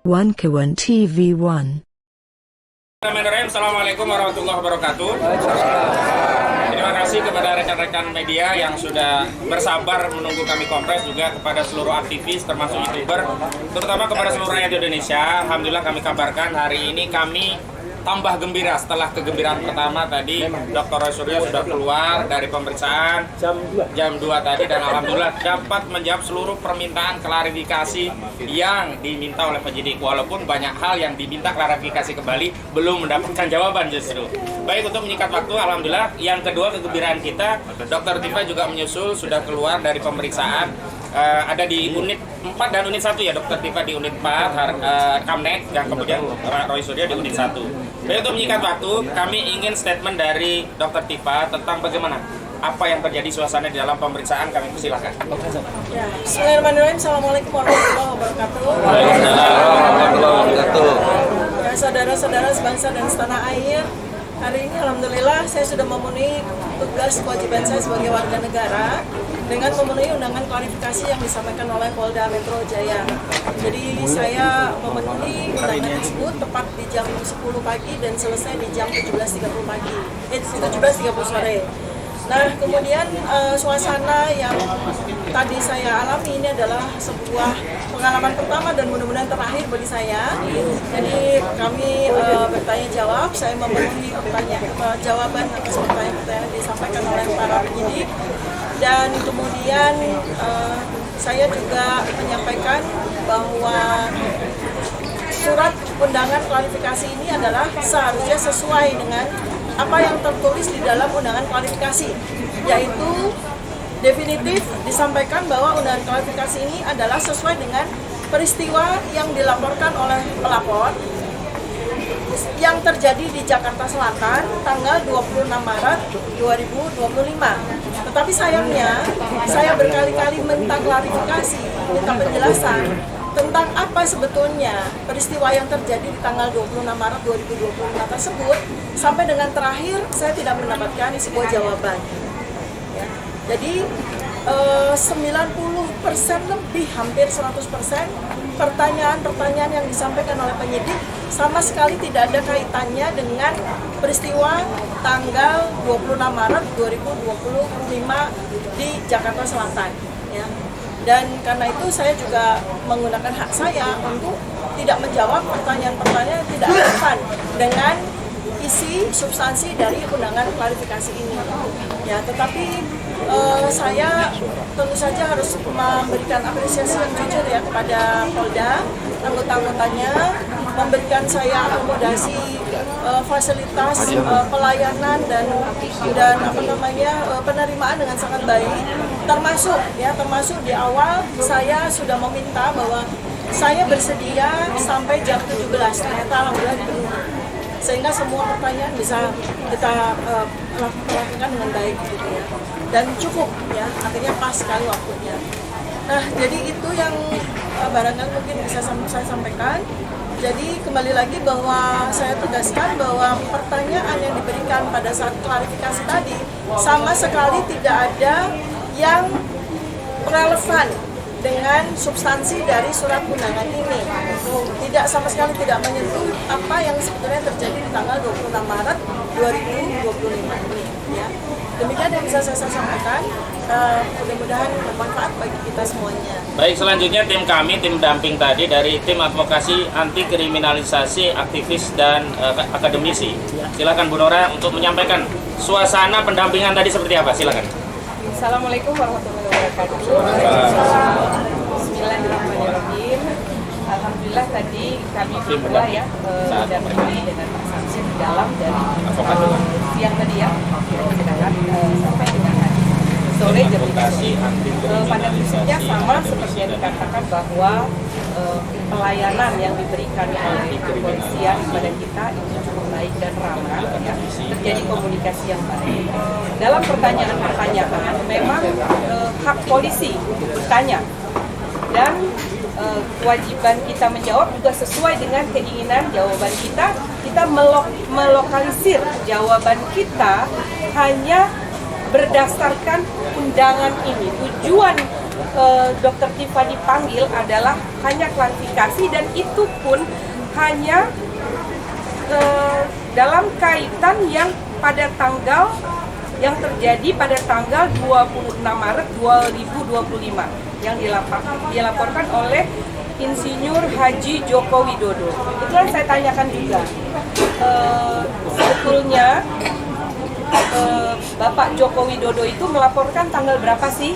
One TV1. Assalamualaikum warahmatullahi wabarakatuh. Terima kasih kepada rekan-rekan media yang sudah bersabar menunggu kami kompres, juga kepada seluruh aktivis termasuk YouTuber, terutama kepada seluruh rakyat Indonesia. Alhamdulillah kami kabarkan hari ini kami tambah gembira setelah kegembiraan pertama tadi. Dr. Roy Suryo sudah keluar dari pemeriksaan jam 2 tadi dan alhamdulillah dapat menjawab seluruh permintaan klarifikasi yang diminta oleh penyidik. Walaupun banyak hal yang diminta klarifikasi kembali belum mendapatkan jawaban justru. Baik, untuk menyingkat waktu, alhamdulillah yang kedua kegembiraan kita, Dr. Tifa juga menyusul sudah keluar dari pemeriksaan. Ada di unit 4 dan unit 1 ya, Dr. Tifa di unit 4, Kamnek, dan kemudian Roy Suryo di unit 1. Baik, untuk menyingkat waktu, kami ingin statement dari Dr. Tifa tentang bagaimana apa yang terjadi suasana di dalam pemeriksaan. Kami persilahkan. Ya, bismillahirrahmanirrahim. Assalamualaikum warahmatullahi wabarakatuh. Ya, saudara-saudara sebangsa dan setanah air, hari ini alhamdulillah saya sudah memenuhi tugas kewajiban saya sebagai warga negara dengan memenuhi undangan klarifikasi yang disampaikan oleh Polda Metro Jaya. Jadi saya memenuhi undangan tersebut tepat di jam 10 pagi dan selesai di jam 17.30 pagi, 17.30 sore. Nah, kemudian suasana yang tadi saya alami ini adalah sebuah pengalaman pertama dan mudah-mudahan terakhir bagi saya. Jadi kami bertanya jawab, saya memenuhi jawaban atas pertanyaan-pertanyaan yang disampaikan oleh para penyidik. Dan kemudian saya juga menyampaikan bahwa surat undangan klarifikasi ini adalah seharusnya sesuai dengan apa yang tertulis di dalam undangan klarifikasi, yaitu definitif disampaikan bahwa undangan klarifikasi ini adalah sesuai dengan peristiwa yang dilaporkan oleh pelapor yang terjadi di Jakarta Selatan tanggal 26 Maret 2025. Tetapi sayangnya, saya berkali-kali minta klarifikasi, minta penjelasan tentang apa sebetulnya peristiwa yang terjadi di tanggal 26 Maret 2025 tersebut, sampai dengan terakhir saya tidak mendapatkan sebuah jawaban. Ya. Jadi 90% lebih, hampir 100% pertanyaan-pertanyaan yang disampaikan oleh penyidik sama sekali tidak ada kaitannya dengan peristiwa tanggal 26 Maret 2025 di Jakarta Selatan. Ya. Dan karena itu saya juga menggunakan hak saya untuk tidak menjawab pertanyaan-pertanyaan yang tidak relevan dengan isi substansi dari undangan klarifikasi ini. Ya, tetapi saya tentu saja harus memberikan apresiasi yang jujur ya kepada Polda, anggota-anggotanya, memberikan saya akomodasi, fasilitas, pelayanan dan penerimaan dengan sangat baik. Termasuk di awal saya sudah meminta bahwa saya bersedia sampai jam 17, ternyata alhamdulillah dipenuhi. Sehingga semua pertanyaan bisa kita lakukan dengan baik gitu ya. Dan cukup ya, artinya pas sekali waktunya. Nah, jadi itu yang barangkali mungkin bisa saya sampaikan. Jadi kembali lagi bahwa saya tegaskan bahwa pertanyaan yang diberikan pada saat klarifikasi tadi sama sekali tidak ada yang relevan dengan substansi dari surat undangan ini. Tidak, sama sekali tidak menyentuh apa yang sebetulnya terjadi di tanggal 26 Maret 2025 ini. Ya. Demikian yang bisa saya sampaikan, mudah-mudahan bermanfaat bagi kita semuanya. Baik, selanjutnya tim kami, tim damping tadi dari tim advokasi anti kriminalisasi aktivis dan akademisi. Silakan Bu Nora untuk menyampaikan suasana pendampingan tadi seperti apa, silakan. Assalamualaikum warahmatullahi wabarakatuh. Bismillahirrahmanirrahim. Alhamdulillah tadi kami berdua ya sudah bertemu dengan Pak Samsin di dalam dari siang tadi ya, sedangkan sampai dengan tadi sore jam 3. Pada prinsipnya sama seperti yang dikatakan bahwa pelayanan yang diberikan oleh kepolisian kepada kita itu cukup baik dan ramah ya, terjadi komunikasi yang baik. Dalam pertanyaan-pertanyaan memang hak polisi untuk bertanya dan kewajiban kita menjawab juga sesuai dengan keinginan jawaban kita. Kita melokalisir jawaban kita hanya berdasarkan undangan ini. Tujuan Dokter Tifa dipanggil adalah hanya klarifikasi, dan itu pun hanya dalam kaitan yang pada tanggal yang terjadi pada tanggal 26 Maret 2025 yang dilaporkan oleh Insinyur Haji Joko Widodo. Itu yang saya tanyakan juga. Sebetulnya Bapak Joko Widodo itu melaporkan tanggal berapa sih?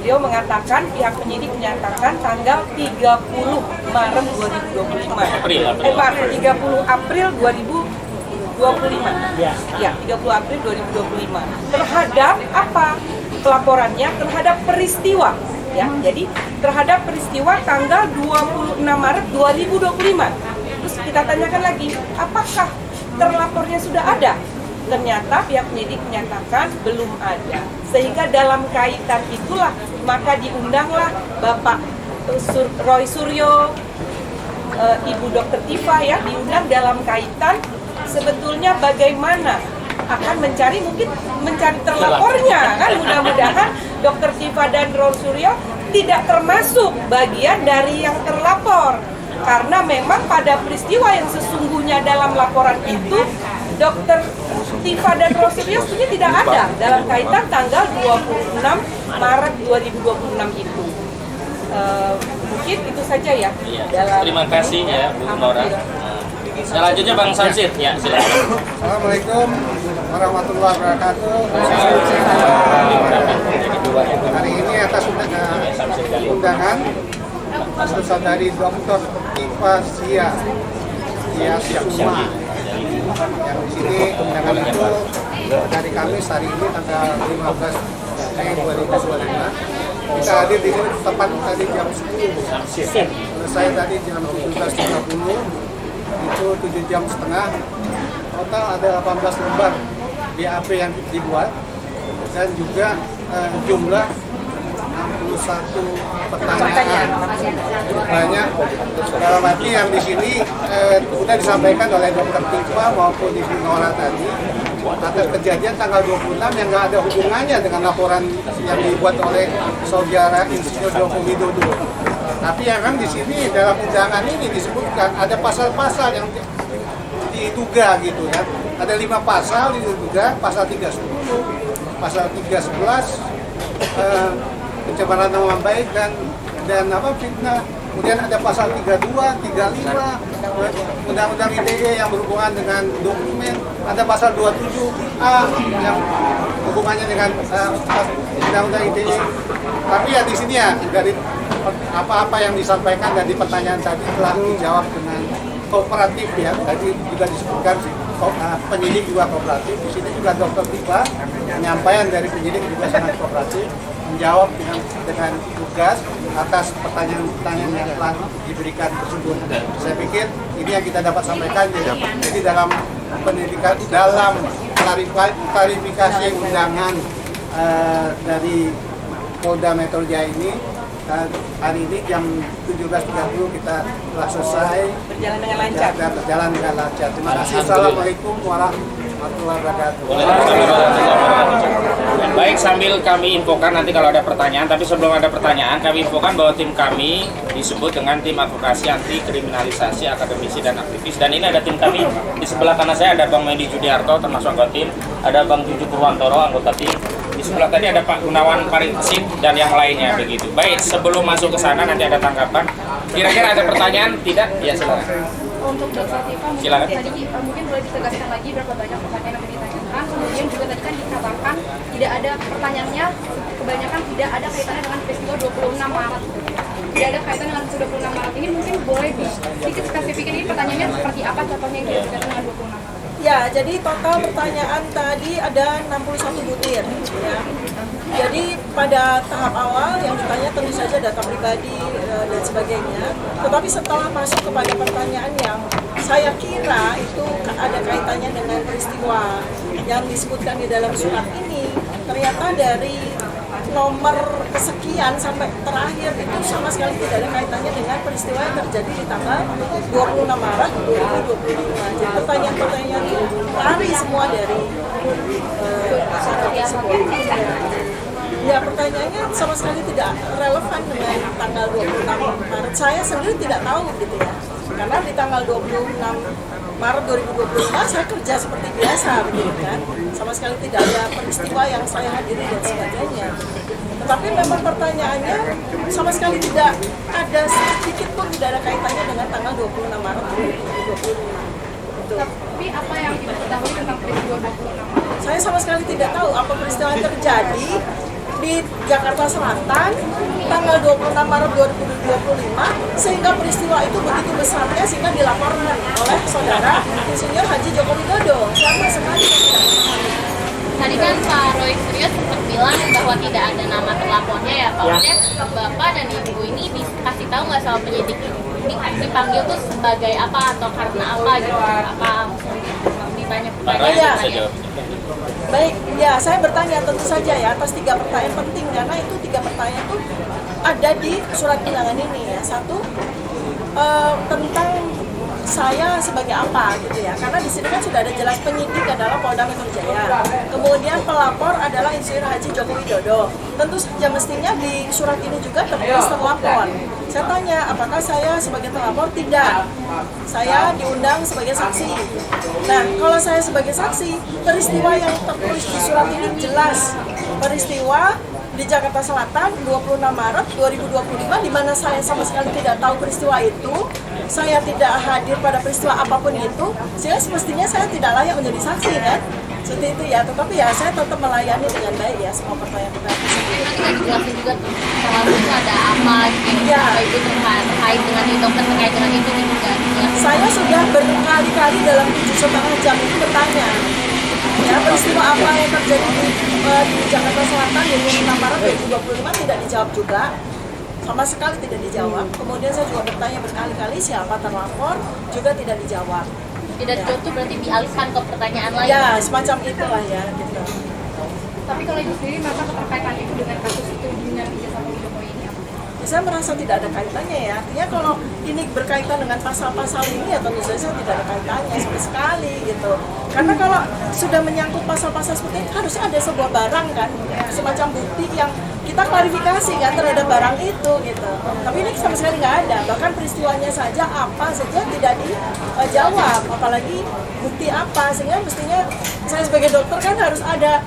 Beliau mengatakan, pihak penyidik menyatakan tanggal 30 Maret 2025. 30 April 2025. Ya, 30 April 2025. Terhadap apa pelaporannya? Terhadap peristiwa. Ya, jadi terhadap peristiwa tanggal 26 Maret 2025. Terus kita tanyakan lagi, apakah terlapornya sudah ada? Ternyata pihak penyidik menyatakan belum ada. Sehingga dalam kaitan itulah maka diundanglah Bapak Roy Suryo, Ibu Dr. Tifa ya, diundang dalam kaitan sebetulnya bagaimana akan mencari terlapornya kan, mudah-mudahan Dr. Tifa dan Roy Suryo tidak termasuk bagian dari yang terlapor, karena memang pada peristiwa yang sesungguhnya dalam laporan itu Dr. Tifa dan Roy Suryo sebenarnya tidak ada dalam kaitan tanggal 26 Maret 2026 itu. Mungkin itu saja ya. Terima kasih ya Bu Nora. Selanjutnya Bang Samsid, ya silakan. Assalamualaikum warahmatullahi wabarakatuh. Hari ini atas undangan saudari Dr. Tifa Siasuma. Yang di sini undangan itu dari Kamis hari ini tanggal 15 Mei 2025. Kita hadir di sini tepat tadi jam 10. Selesai tadi jam 17.30. Itu 7 jam setengah. Total ada 18 lembar BAP yang dibuat, dan juga jumlah 61 pertanyaan. Banyak dalam arti yang di sini sudah disampaikan oleh Dr. Tifa maupun Ibu Nora tadi atas kejadian tanggal 26 yang nggak ada hubungannya dengan laporan yang dibuat oleh Saudara Insinyur Joko Widodo. Tapi yang kan di sini dalam undangan ini disebutkan ada pasal-pasal yang diduga gitu ya. Ada 5 pasal diduga, pasal 310, pasal 311, pencemaran nama baik dan fitnah. Kemudian ada pasal 32, 35, Undang-Undang ITE yang berhubungan dengan dokumen. Ada pasal 27A yang hubungannya dengan Undang-Undang ITE. Tapi ya di sini ya dari apa-apa yang disampaikan dari pertanyaan tadi telah dijawab dengan kooperatif ya. Tadi juga disebutkan penyidik juga kooperatif. Di sini juga Dr. Tifa, penyampaian dari penyidik juga sangat kooperatif, menjawab dengan tugas atas pertanyaan-pertanyaan yang telah diberikan tersebut. Saya pikir ini yang kita dapat sampaikan. Jadi dalam pendidikan, dalam klarifikasi undangan dari Polda Metro Jaya ini, hari ini jam 17.30 kita telah selesai. Berjalan dengan lancar. Berjalan dengan lancar. Terima kasih. Assalamualaikum warahmatullahi wabarakatuh. Baik, sambil kami infokan nanti kalau ada pertanyaan, tapi sebelum ada pertanyaan kami infokan bahwa tim kami disebut dengan tim advokasi anti kriminalisasi akademisi dan aktivis, dan ini ada tim kami di sebelah kanan saya, ada Bang Medi Judiarto termasuk anggota tim, ada Bang Juju Purwantoro anggota tim, di sebelah tadi ada Pak Gunawan Paringsit dan yang lainnya begitu. Baik, sebelum masuk ke sana nanti ada tanggapan. Kira-kira ada pertanyaan? Tidak? Ya silakan. Untuk Dr. Tifa, Silakan. tadi mungkin boleh ditegaskan lagi berapa banyak pertanyaan yang ditanyakan. Kemudian juga tadi kan dikatakan tidak ada pertanyaannya, kebanyakan tidak ada kaitannya dengan peristiwa 26 Maret. Tidak ada kaitan dengan 26 Maret ini, mungkin boleh sedikit spesifikan ini pertanyaannya seperti apa contohnya yang tidak berkaitan dengan 26 Maret. Ya, jadi total pertanyaan tadi ada 61 butir. Ya. Jadi pada tahap awal yang ditanya tentu saja data pribadi dan sebagainya. Tetapi setelah masuk kepada pertanyaan yang saya kira itu ada kaitannya dengan peristiwa yang disebutkan di dalam surat ini, ternyata dari nomor kesekian sampai terakhir itu sama sekali tidak ada kaitannya dengan peristiwa yang terjadi di tanggal 26 Maret 2025. Jadi pertanyaan-pertanyaan itu lari semua dari surat tersebut. Ya, pertanyaannya sama sekali tidak relevan dengan tanggal 26 Maret. Saya sendiri tidak tahu gitu ya. Karena di tanggal 26 Maret 2025 saya kerja seperti biasa begitu kan. Sama sekali tidak ada peristiwa yang saya hadiri dan sebagainya. Tetapi memang pertanyaannya sama sekali tidak ada sedikit pun tidak ada kaitannya dengan tanggal 26 Maret 2025. Tapi apa yang kita ketahui tentang peristiwa 26 Maret? Saya sama sekali tidak tahu apa peristiwa yang terjadi di Jakarta Selatan tanggal 26 Maret 2025 sehingga peristiwa itu begitu besarnya sehingga dilaporkan oleh saudara Insinyur Haji Joko Widodo. Sama sekali tidak memahami. Tadi kan Pak Roy Suryo sempat bilang bahwa tidak ada nama terlapornya ya Pak. Maksudnya Bapak dan Ibu ini dikasih tahu nggak sama penyidik ini dipanggil tuh sebagai apa atau karena apa gitu? Apa banyak pertanyaan? Ya. Baik, ya saya bertanya tentu saja ya atas 3 pertanyaan penting karena itu 3 pertanyaan itu ada di surat undangan ini ya. Satu tentang saya sebagai apa gitu ya, karena di sini kan sudah ada jelas penyidik adalah Polda Metro Jaya, kemudian pelapor adalah Insinyur Haji Joko Widodo. Tentu saja mestinya di surat ini juga tertulis terlapor. Saya tanya apakah saya sebagai terlapor? Tidak, saya diundang sebagai saksi. Nah, kalau saya sebagai saksi, peristiwa yang tertulis di surat ini jelas peristiwa di Jakarta Selatan 26 Maret 2025 di mana saya sama sekali tidak tahu peristiwa itu, saya tidak hadir pada peristiwa apapun itu, sehingga semestinya saya tidak layak menjadi saksi kan? Seperti itu ya, tetapi ya saya tetap melayani dengan baik ya semua pertanyaan-pertanyaan tersebut. Nanti kan dijelasin juga terlalu ada apa gitu, Ya. apa itu terkait dengan itu, dokter terkait dengan itu gitu kan? Saya sudah berkali-kali dalam 7,5 jam itu bertanya ya peristiwa apa yang terjadi di Jakarta Selatan 26 Maret 2025 tidak dijawab juga, sama sekali tidak dijawab. Kemudian saya juga bertanya berkali-kali siapa terlapor, juga tidak dijawab. Tidak dijawab tuh berarti dialihkan ke pertanyaan lain. Ya semacam itulah ya gitu. Tapi kalau Ibu sendiri merasa keterkaitan itu dengan kasus itu dengan ijazah Jokowi ini apa? Saya merasa tidak ada kaitannya ya. Artinya kalau ini berkaitan dengan pasal-pasal ini ya tentu saja tidak ada kaitannya sama sekali gitu. Karena kalau sudah menyangkut pasal-pasal seperti ini harusnya ada sebuah barang kan, semacam bukti yang kita klarifikasi kan terhadap barang itu gitu. Tapi ini sama sekali nggak ada. Bahkan peristiwanya saja apa saja tidak dijawab, apalagi bukti apa. Sehingga mestinya saya sebagai dokter kan harus ada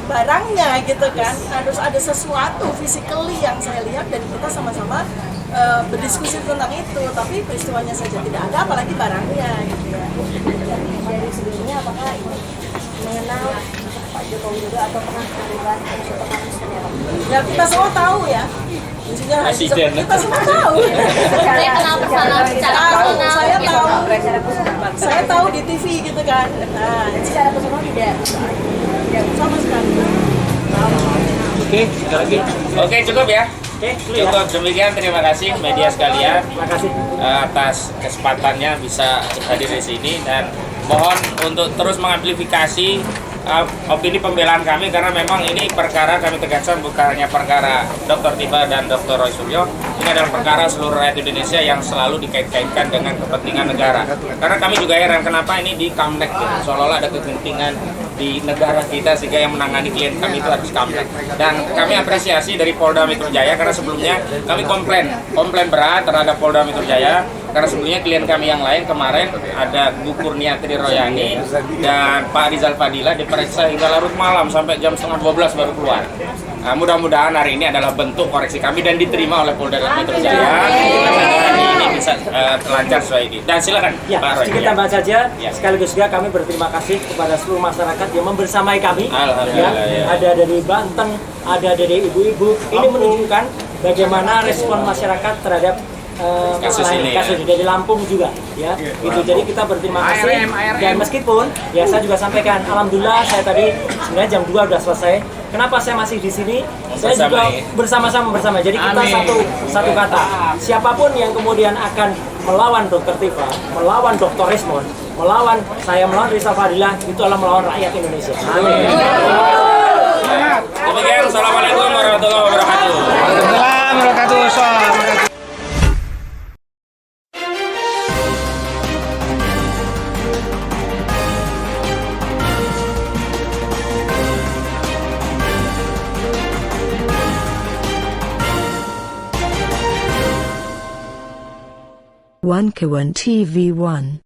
barangnya gitu kan, harus ada sesuatu physically yang saya lihat dan kita sama-sama berdiskusi tentang itu, tapi peristiwanya saja tidak ada apalagi barangnya gitu ya. Dari sebelumnya apakah ini mengenal Pak Joko Widodo atau pernah terlibat unsur kemanusiaan ya Pak? Ya kita semua tahu ya, Insinyur Haji Joko, kita semua tahu. Saya kenal personal secara Tahu, personal. saya gitu. tahu, Secara personal Pak. saya tahu di TV gitu kan. Nah, Secara personal tidak. sama sekali. Oke, cukup ya. Cukup demikian, terima kasih media sekalian atas kesempatannya bisa hadir di sini dan mohon untuk terus mengamplifikasi opini pembelaan kami karena memang ini perkara kami tegaskan bukan hanya perkara Dr. Tifa dan Dr. Roy Suryo, ini adalah perkara seluruh rakyat Indonesia yang selalu dikait-kaitkan dengan kepentingan negara. Karena kami juga heran kenapa ini di Kamlek gitu, seolah-olah ada kegentingan di negara kita sehingga yang menangani klien kami itu harus Kamlek. Dan kami apresiasi dari Polda Metro Jaya karena sebelumnya kami komplain berat terhadap Polda Metro Jaya karena sebelumnya klien kami yang lain kemarin ada Bu Kurniatri Royani dan Pak Rizal Fadila diperiksa hingga larut malam sampai jam setengah 12 baru keluar. Nah, mudah-mudahan hari ini adalah bentuk koreksi kami dan diterima oleh Polda Metro Jaya. Hari ini bisa terlancar sesuai ini. Dan silakan Ya, Pak Roy. sedikit tambah saja. Sekaligus juga kami berterima kasih kepada seluruh masyarakat yang membersamai kami. Alhamdulillah, ya. Ada dari Banten, ada dari ibu-ibu. Ini menunjukkan bagaimana respon masyarakat terhadap Kasus ini, kasus dari Lampung juga ya. Itu jadi kita berterima kasih dan meskipun ya saya juga sampaikan alhamdulillah saya tadi sebenarnya jam 2 udah selesai. Kenapa saya masih di sini? Saya juga bersama. Jadi kita satu kata. Siapapun yang kemudian akan melawan Dr. Tifa, melawan Dr. Rismon, melawan Rizal Fadila, itu adalah melawan rakyat Indonesia. Amin. Demikian, assalamualaikum warahmatullahi wabarakatuh. Waalaikumsalam warahmatullahi wabarakatuh. One Kawan TV 1.